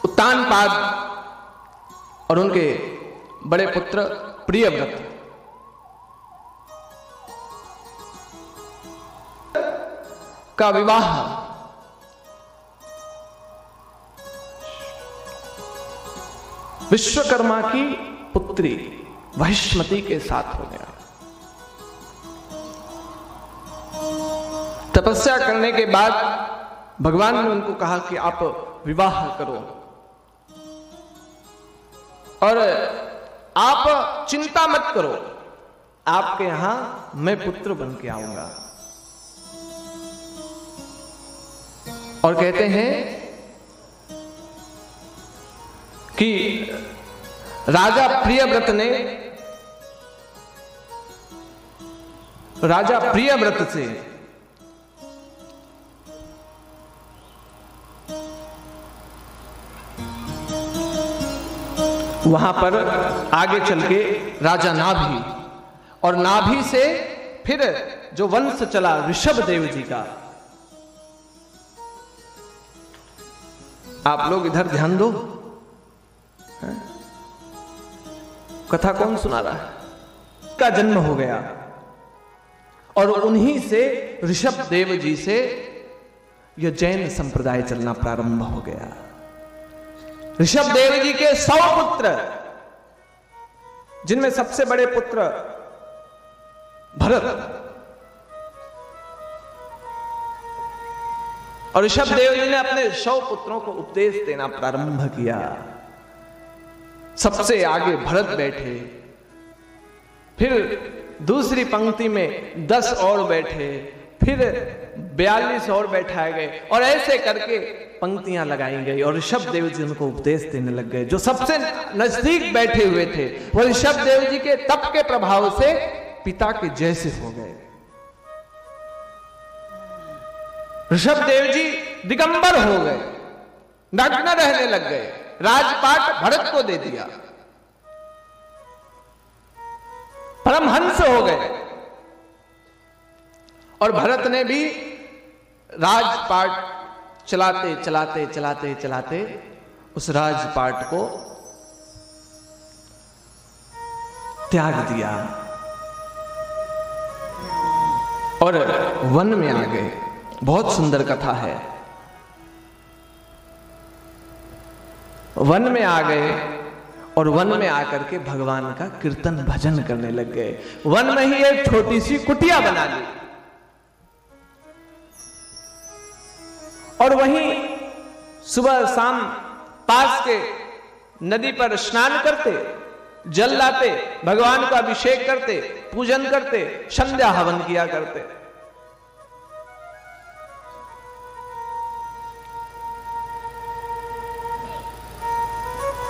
उत्तानपाद और उनके बड़े पुत्र प्रियव्रत का विवाह विश्वकर्मा की पुत्री महिष्मती के साथ हो गया। तपस्या करने के बाद भगवान ने उनको कहा कि आप विवाह करो और आप चिंता मत करो, आपके यहां मैं पुत्र बन के आऊंगा। और कहते हैं कि राजा प्रियव्रत से वहां पर आगे चल के राजा नाभि, और नाभि से फिर जो वंश चला ऋषभ देव जी का। आप लोग इधर ध्यान दो, कथा कौन सुना रहा है? का जन्म हो गया और उन्हीं से ऋषभ देव जी से यह जैन संप्रदाय चलना प्रारंभ हो गया। ऋषभ देव जी के 100 पुत्र, जिनमें सबसे बड़े पुत्र भरत, और ऋषभ देव जी ने अपने 100 पुत्रों को उपदेश देना प्रारंभ किया। सबसे आगे भरत बैठे, फिर दूसरी पंक्ति में 10 और बैठे, फिर 42 और बैठाए गए, और ऐसे करके पंक्तियां लगाई गई और ऋषभ देव जी उनको उपदेश देने लग गए। जो सबसे नजदीक बैठे हुए थे वो ऋषभ देव जी के तप के प्रभाव से पिता के जैसे हो गए। ऋषभ देव जी दिगंबर हो गए, नग्न रहने लग गए, राजपाट भरत को दे दिया, परमहंस हो गए। और भरत ने भी राजपाट चलाते चलाते चलाते चलाते उस राजपाट को त्याग दिया और वन में आ गए। बहुत सुंदर कथा है। वन में आ गए और वन में आकर के भगवान का कीर्तन भजन करने लग गए। वन में ही एक छोटी सी कुटिया बना ली और वहीं सुबह शाम पास के नदी पर स्नान करते, जल लाते, भगवान का अभिषेक करते, पूजन करते, संध्या हवन किया करते।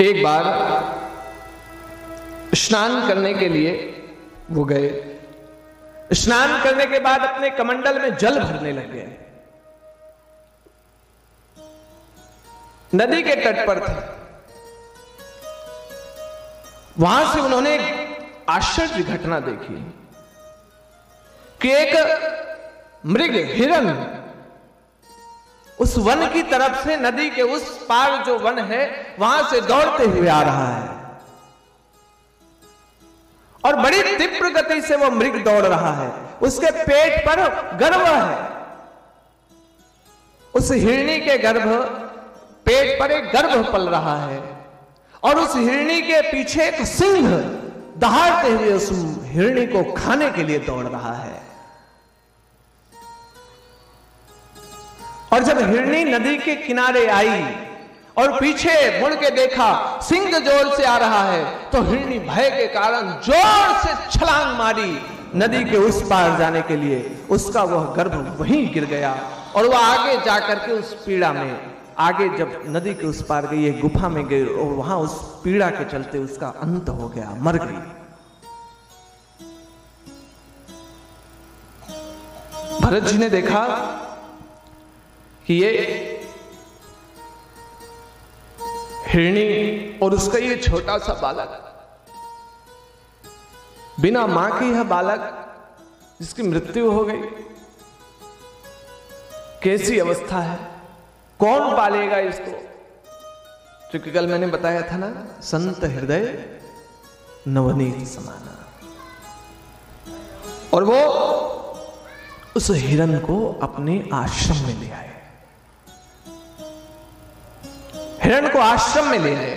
एक बार स्नान करने के लिए वो गए। स्नान करने के बाद अपने कमंडल में जल भरने लग गए। नदी के तट पर थे। वहां से उन्होंने एक आश्चर्य घटना देखी कि एक मृग हिरन उस वन की तरफ से, नदी के उस पार जो वन है वहां से दौड़ते हुए आ रहा है और बड़ी तीव्र गति से वो मृग दौड़ रहा है। उसके पेट पर गर्भ है। उस हिरनी के पेट पर एक गर्भ पल रहा है और उस हिरनी के पीछे एक सिंह दहाड़ते हुए उस हिरनी को खाने के लिए दौड़ रहा है। और जब हिरनी नदी के किनारे आई और पीछे मुड़ के देखा सिंह जोर से आ रहा है, तो हिरनी भय के कारण जोर से छलांग मारी नदी के उस पार जाने के लिए। उसका वह गर्भ वहीं गिर गया और वह आगे जाकर के उस पीड़ा में, आगे जब नदी के उस पार गई, एक गुफा में गई और वहां उस पीड़ा के चलते उसका अंत हो गया, मर गई। भरत जी ने देखा कि ये हिरनी और उसका ये छोटा सा बालक, बिना मां के यह बालक जिसकी मृत्यु हो गई, कैसी अवस्था है, कौन पालेगा इसको। क्योंकि कल मैंने बताया था ना, संत हृदय नवनीत समाना। और वो उस हिरण को अपने आश्रम में ले आए, हिरण को आश्रम में ले आए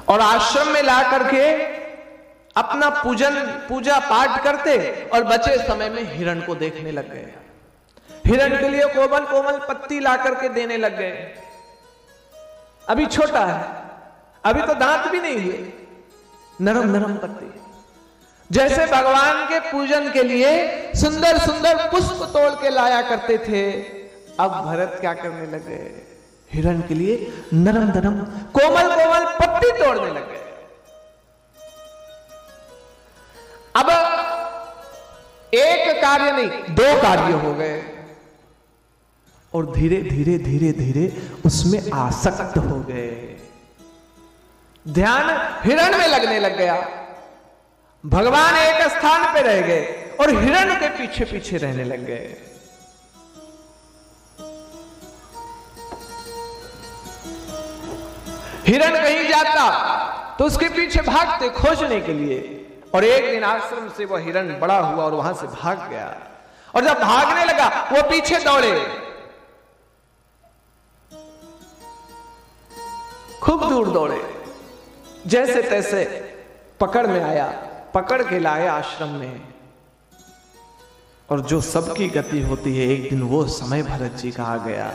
और आश्रम में ला करके अपना पूजा पाठ करते और बचे समय में हिरण को देखने लग गए। हिरण के लिए कोमल कोमल पत्ती ला करके देने लग गए। अभी छोटा है, अभी तो दांत भी नहीं हुए, नरम नरम पत्ती। जैसे भगवान के पूजन के लिए सुंदर सुंदर पुष्प तोड़ के लाया करते थे, अब भरत क्या करने लगे, हिरण के लिए नरम नरम कोमल कोमल पत्ती तोड़ने लगे। अब एक कार्य नहीं, दो कार्य हो गए और धीरे धीरे धीरे धीरे उसमें आसक्त हो गए। ध्यान हिरण में लगने लग गया। भगवान एक स्थान पे रह गए और हिरण के पीछे पीछे रहने लग गए। हिरण कहीं जाता तो उसके पीछे भागते खोजने के लिए, और एक दिन आश्रम से वह हिरण बड़ा हुआ और वहां से भाग गया। और जब भागने लगा वो पीछे दौड़े, खूब दूर दौड़े, जैसे तैसे पकड़ में आया, पकड़ के लाए आश्रम में। और जो सबकी गति होती है, एक दिन वो समय भरत जी का आ गया।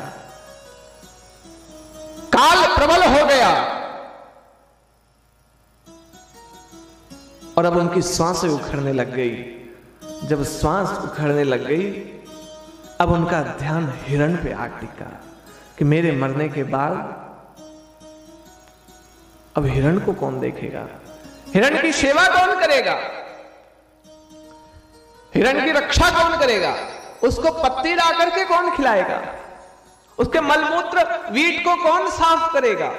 काल प्रबल हो गया और अब उनकी सांसें उखड़ने लग गई। जब सांस उखड़ने लग गई, अब उनका ध्यान हिरण पे आ टिका कि मेरे मरने के बाद अब हिरण को कौन देखेगा, हिरण की सेवा कौन करेगा, हिरण की रक्षा कौन करेगा, उसको पत्ती ला करके कौन खिलाएगा, उसके मलमूत्र वीट को कौन साफ करेगा।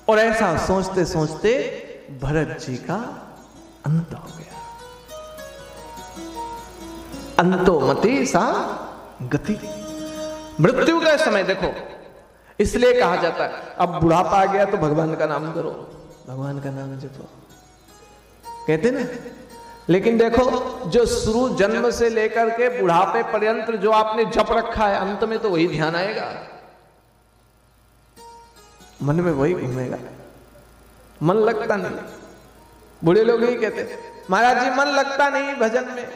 और ऐसा सोचते सोचते भरत जी का अंत हो गया। अंतोमति सा गति, मृत्यु का समय देखो। इसलिए कहा जाता है अब बुढ़ापा आ गया तो भगवान का नाम करो, भगवान का नाम जपो, कहते ना। लेकिन देखो, जो शुरू जन्म से लेकर के बुढ़ापे पर्यंत जो आपने जप रखा है, अंत में तो वही ध्यान आएगा, मन में वही घूमेगा, मन लगता नहीं। बूढ़े लोग ही कहते महाराज जी मन लगता नहीं भजन में,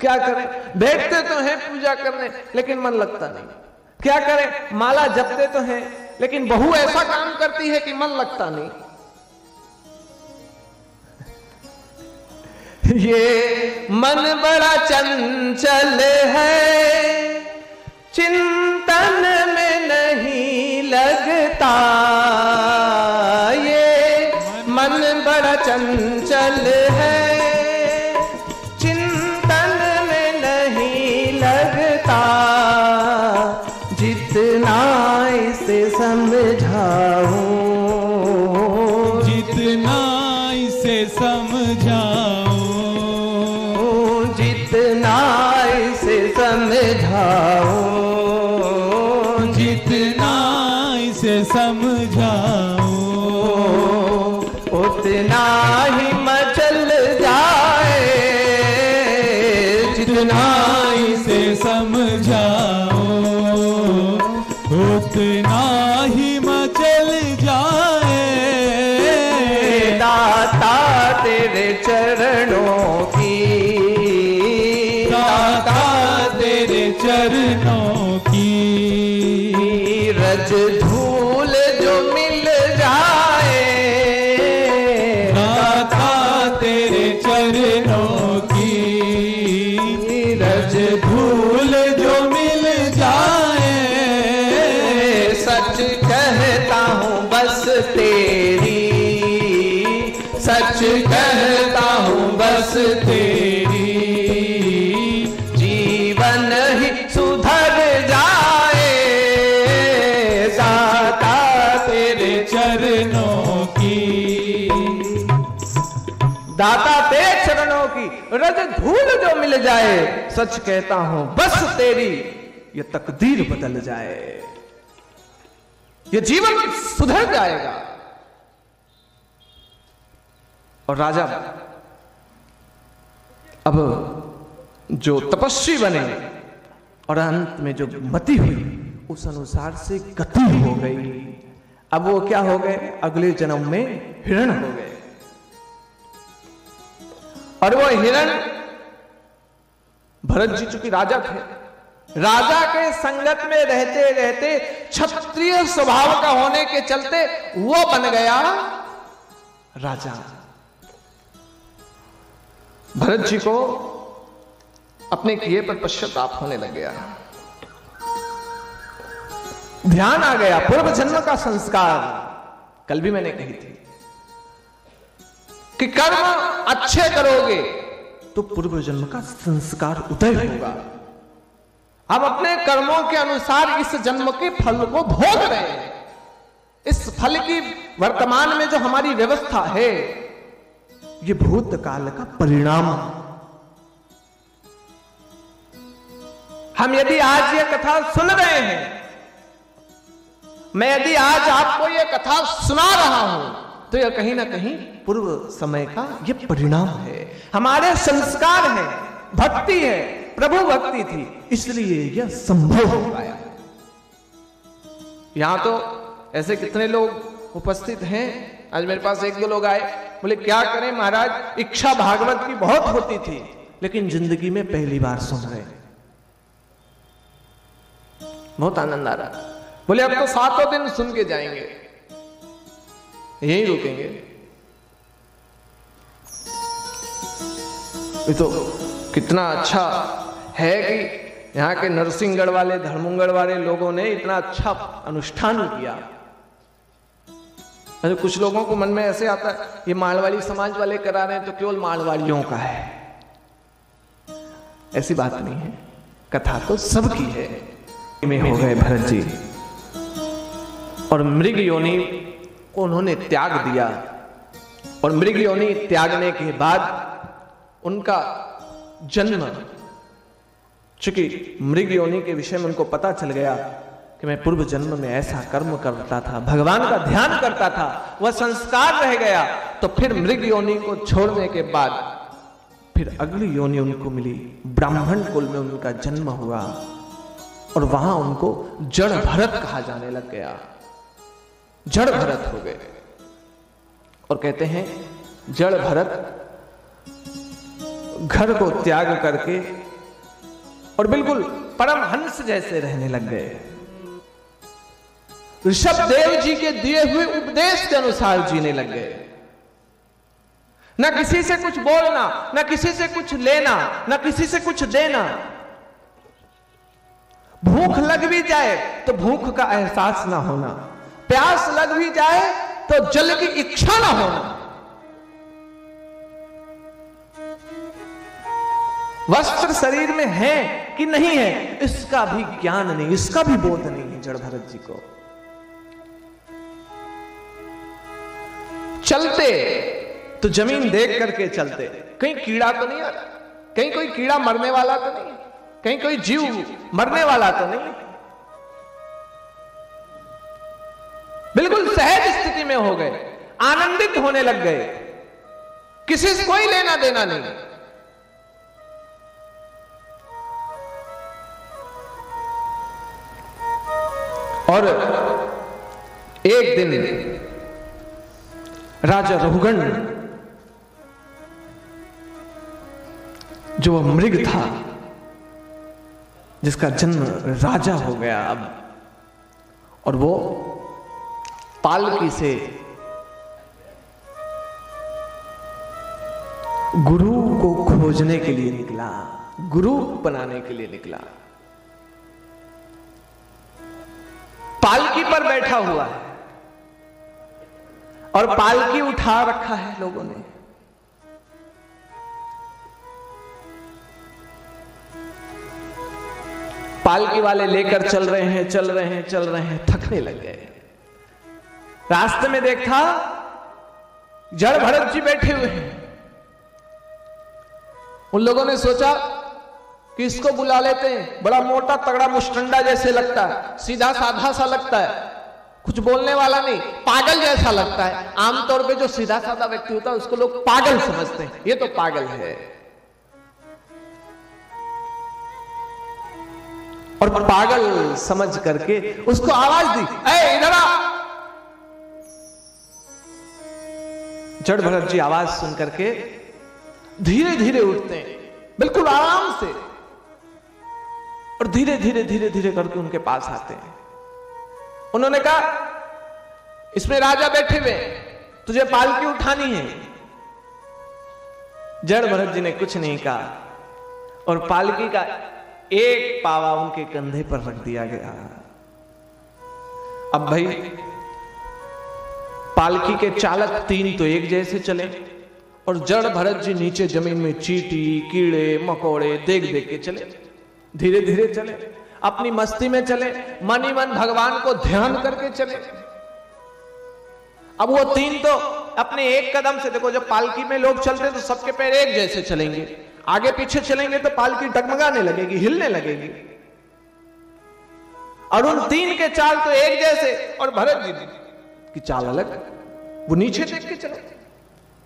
क्या करें, बैठते तो हैं पूजा करने लेकिन मन लगता नहीं, क्या करें, माला जपते तो हैं लेकिन बहू ऐसा काम करती है कि मन लगता नहीं। ये मन बड़ा चंचल है, चिंतन में नहीं लगता, ये मन बड़ा चंचल है, चिंतन में नहीं लगता, जितना इसे समझाऊं, जितना इसे समझाऊं, जितना इसे समझाऊं, जितना इसे समझाऊं, उतना ही मचल जाए, जितना इसे समझाऊं, उतना ही मचल जाए। दाता तेरे चरणों की, दाता तेरे चरणों की, रज धूल जो मिल जाए, दाता तेरे चरणों की, रज धूल जो मिल जाए। सच कहता हूँ बस तेरी, सच कहता हूँ बस तेरी, जीवन ही सुधर जाए, दाता तेरे चरणों की, दाता तेरे चरणों की रज धूल जो मिल जाए, सच कहता हूं बस तेरी ये तकदीर बदल जाए, ये जीवन सुधर जाएगा। और राजा अब जो तपस्वी बने और अंत में जो मति हुई उस अनुसार से गति हो गई। अब वो क्या हो गए, अगले जन्म में हिरण हो गए। और वो हिरण, भरत जी चूंकि राजा थे, राजा के संगत में रहते रहते क्षत्रिय स्वभाव का होने के चलते वो बन गया राजा। भरत जी को अपने किए पर पश्चाताप होने लग गया, ध्यान आ गया पूर्व जन्म का संस्कार। कल भी मैंने कही थी कि कर्म अच्छे करोगे तो पूर्व जन्म का संस्कार उदय होगा। हम अपने कर्मों के अनुसार इस जन्म के फल को भोग रहे हैं। इस फल की वर्तमान में जो हमारी व्यवस्था है ये भूतकाल का परिणाम। हम यदि आज ये कथा सुन रहे हैं, मैं यदि आज आपको ये कथा सुना रहा हूं, तो यह कहीं ना कहीं पूर्व समय का ये परिणाम है, हमारे संस्कार है, भक्ति है, प्रभु भक्ति थी, इसलिए यह संभव हो पाया। यहां तो ऐसे कितने लोग उपस्थित हैं। आज मेरे पास एक दो लोग आए, बोले क्या करें महाराज, इच्छा भागवत की बहुत होती थी लेकिन जिंदगी में पहली बार सुन रहे, बहुत आनंद आ रहा। बोले अब तो 7 दिन सुन के जाएंगे, यहीं रुकेंगे। ये तो कितना अच्छा है कि यहाँ के नरसिंहगढ़ वाले, धर्मगढ़ वाले लोगों ने इतना अच्छा अनुष्ठान किया। अरे कुछ लोगों को मन में ऐसे आता है ये मारवाड़ी समाज वाले करा रहे हैं तो केवल मारवाड़ियों का है। ऐसी बात नहीं है, कथा तो सबकी है। में हो गए भरत जी और मृग योनि को उन्होंने त्याग दिया। और मृग योनि त्यागने के बाद उनका जन्म, चूंकि मृग योनि के विषय में उनको पता चल गया कि मैं पूर्व जन्म में ऐसा कर्म करता था, भगवान का ध्यान करता था, वह संस्कार रह गया। तो फिर मृग योनि को छोड़ने के बाद फिर अगली योनि उनको मिली, ब्राह्मण कुल में उनका जन्म हुआ और वहां उनको जड़ भरत कहा जाने लग गया, जड़ भरत हो गए। और कहते हैं जड़ भरत घर को त्याग करके और बिल्कुल परमहंस जैसे रहने लग गए। ऋषभदेव जी के दिए हुए उपदेश के अनुसार जीने लग गए। ना किसी से कुछ बोलना, ना किसी से कुछ लेना, ना किसी से कुछ देना। भूख लग भी जाए तो भूख का एहसास ना होना, प्यास लग भी जाए तो जल की इच्छा ना होना। वस्त्र शरीर में है कि नहीं है इसका भी ज्ञान नहीं, इसका भी बोध नहीं है जड़ भरत जी को। चलते तो जमीन देख करके चलते, कहीं कीड़ा तो नहीं आ रहा, कहीं कोई कीड़ा मरने वाला तो नहीं, कहीं कोई जीव मरने वाला तो नहीं। बिल्कुल सहज स्थिति में हो गए, आनंदित होने लग गए, किसी से कोई लेना देना नहीं। और एक दिन राजा रहुगण जो मृग था, जिसका जन्म राजा हो गया अब, और वो पालकी से गुरु को खोजने के लिए निकला, गुरु बनाने के लिए निकला। पालकी पर बैठा हुआ है और पालकी उठा रखा है लोगों ने। पालकी वाले लेकर चल रहे हैं, चल रहे हैं, चल रहे हैं, थकने लग गए। रास्ते में देखा जड़ भरत जी बैठे हुए हैं उन लोगों ने सोचा कि इसको बुला लेते हैं, बड़ा मोटा तगड़ा मुस्टंडा जैसे लगता है, सीधा साधा सा लगता है, कुछ बोलने वाला नहीं, पागल जैसा लगता है। आमतौर पे जो सीधा साधा व्यक्ति होता है उसको लोग पागल समझते हैं, ये तो पागल है। और पागल समझ करके उसको आवाज दी, ए इधर आ। जड़ भरत जी आवाज सुन करके धीरे धीरे उठते हैं, बिल्कुल आराम से, और धीरे धीरे धीरे धीरे करके उनके पास आते हैं। उन्होंने कहा, इसमें राजा बैठे हुए, तुझे पालकी उठानी है। जड़ भरत जी ने कुछ नहीं कहा और पालकी का एक पावा उनके कंधे पर रख दिया गया। अब भाई पालकी के चालक 3 तो एक जैसे चले, और जड़ भरत जी नीचे जमीन में चींटी कीड़े मकोड़े देख देख के चले, धीरे धीरे चले, अपनी मस्ती में चले, मन ही मन भगवान को ध्यान करके चले। अब वो 3 तो अपने एक कदम से, देखो जब पालकी में लोग चलते तो सबके पैर एक जैसे चलेंगे, आगे पीछे चलेंगे तो पालकी डगमगाने लगेगी, हिलने लगेगी। और उन 3 के चाल तो एक जैसे, और भरत जी की चाल अलग। वो नीचे देख के चले,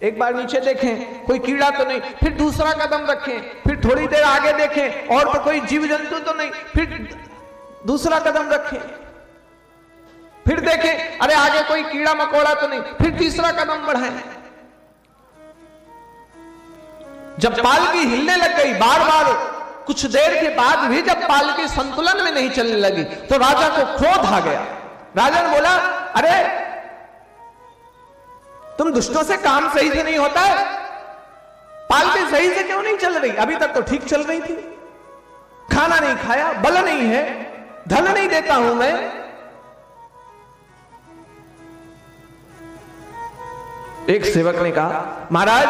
एक बार नीचे देखें कोई कीड़ा तो नहीं, फिर दूसरा कदम रखें, फिर थोड़ी देर आगे देखें और तो कोई जीव जंतु तो नहीं, फिर दूसरा कदम रखें, फिर देखें अरे आगे कोई कीड़ा मकोड़ा तो नहीं, फिर तीसरा कदम बढ़ाएं। जब पालकी हिलने लग गई बार बार, कुछ देर के बाद भी जब पालकी संतुलन में नहीं चलने लगी तो राजा को क्रोध आ गया। राजा ने बोला, अरे तुम दुष्टों से काम सही से नहीं होता है, पालकी सही से क्यों नहीं चल रही? अभी तक तो ठीक चल रही थी, खाना नहीं खाया, बल नहीं है, धन नहीं देता हूं मैं। एक सेवक ने कहा, महाराज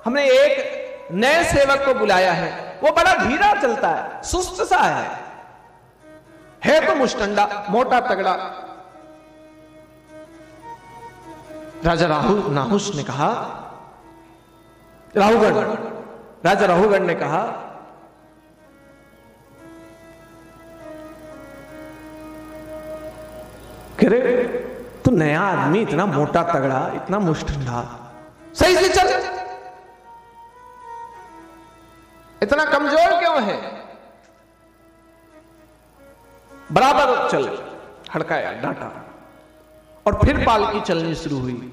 हमने एक नए सेवक को बुलाया है, वो बड़ा धीरा चलता है, सुस्त सा है तो मुस्टंडा मोटा तगड़ा। राजा नाहुष ने कहा, राजा राहुगण ने कहा, अरे तू नया आदमी, इतना मोटा तगड़ा, इतना मुस्टंडा, सही से चल, इतना कमजोर क्यों है? बराबर चल। हड़काया, डांटा, और फिर पालकी चलनी शुरू हुई,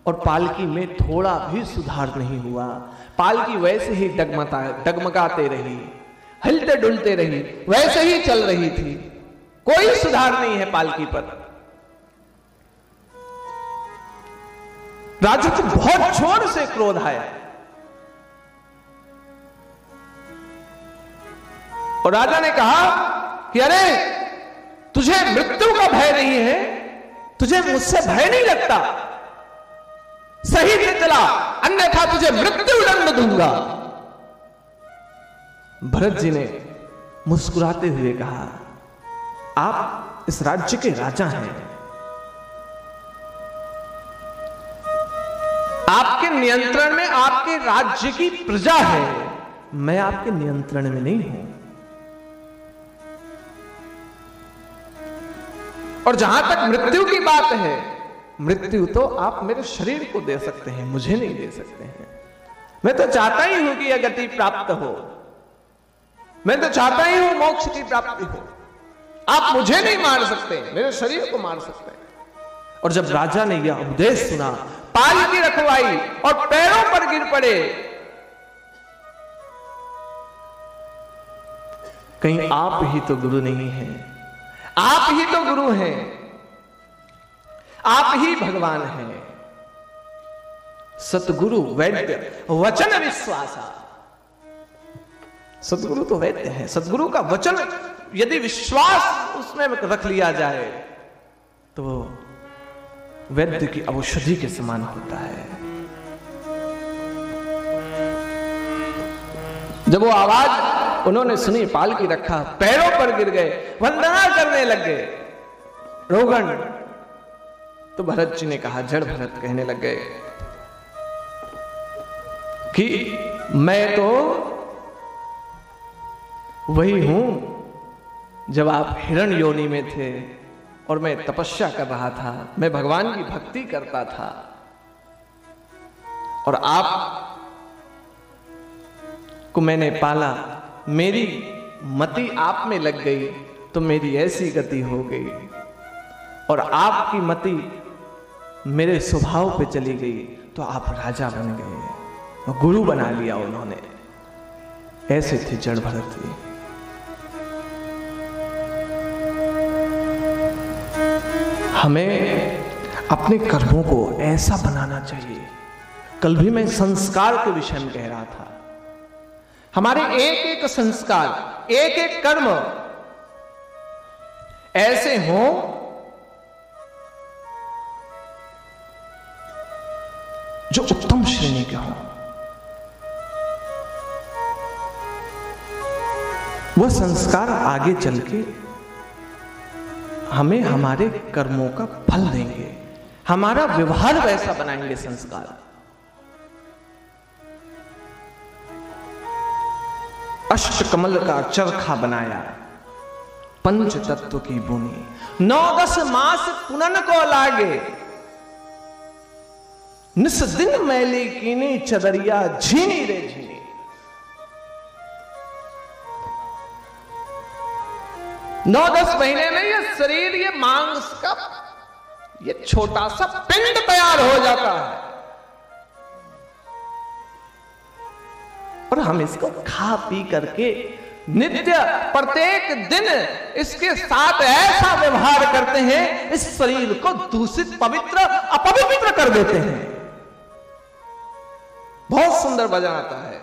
और पालकी में थोड़ा भी सुधार नहीं हुआ। पालकी वैसे ही डगमगाते रही, हिलते डुलते रही, वैसे ही चल रही थी, कोई सुधार नहीं है पालकी पर। राजा को बहुत जोर से क्रोध आया, और राजा ने कहा कि अरे तुझे मृत्यु का भय नहीं है, तुझे मुझसे भय नहीं लगता, सही से चला, अन्यथा तुझे मृत्यु दंड दूंगा। भरत जी ने मुस्कुराते हुए कहा, आप इस राज्य के राजा हैं, आपके नियंत्रण में आपके राज्य की प्रजा है, मैं आपके नियंत्रण में नहीं हूं। और जहां तक मृत्यु की बात है, मृत्यु तो आप मेरे शरीर को दे सकते हैं, मुझे नहीं दे सकते हैं। मैं तो चाहता ही हूं कि यह गति प्राप्त हो, मैं तो चाहता ही हूं मोक्ष की प्राप्ति हो। आप मुझे नहीं मार सकते, मेरे शरीर को मार सकते हैं। और जब राजा ने यह उपदेश सुना, पालकी रखवाई और पैरों पर गिर पड़े। कहीं आप ही तो गुरु नहीं हैं, आप ही तो गुरु हैं, आप ही भगवान हैं। सतगुरु वैद्य वचन विश्वासा, सतगुरु तो वैद्य है, सतगुरु का वचन यदि विश्वास उसमें रख लिया जाए तो वैद्य की औषधि के समान होता है। जब वो आवाज उन्होंने सुनी, पालकी रखा, पैरों पर गिर गए, वंदना करने लग गए। रोगण तो भरत जी ने कहा, जड़ भरत कहने लग गए कि मैं तो वही हूं जब आप हिरण योनि में थे और मैं तपस्या कर रहा था, मैं भगवान की भक्ति करता था और आप को मैंने पाला, मेरी मति आप में लग गई तो मेरी ऐसी गति हो गई, और आपकी मति मेरे स्वभाव पे चली गई तो आप राजा बन गए, गुरु बना लिया उन्होंने। ऐसे थे जड़ भरत जी। हमें अपने कर्मों को ऐसा बनाना चाहिए। कल भी मैं संस्कार के विषय में कह रहा था, हमारे एक एक संस्कार, एक एक कर्म ऐसे हों जो उत्तम श्रेणी के हों। वह संस्कार आगे चल के हमें हमारे कर्मों का फल देंगे, हमारा व्यवहार वैसा बनाएंगे संस्कार। अष्ट कमल का चरखा बनाया, पंच तत्व की भूमि, 9-10 मास पुनन को लागे, निस दिन मैली कीनी चदरिया झीनी रे झीनी। नौ 10 महीने में ये शरीर, ये मांस का ये छोटा सा पिंड तैयार हो जाता है और हम इसको खा पी करके नित्य प्रत्येक दिन इसके साथ ऐसा व्यवहार करते हैं, इस शरीर को दूषित, पवित्र, अपवित्र कर देते हैं। बहुत सुंदर भजन आता है,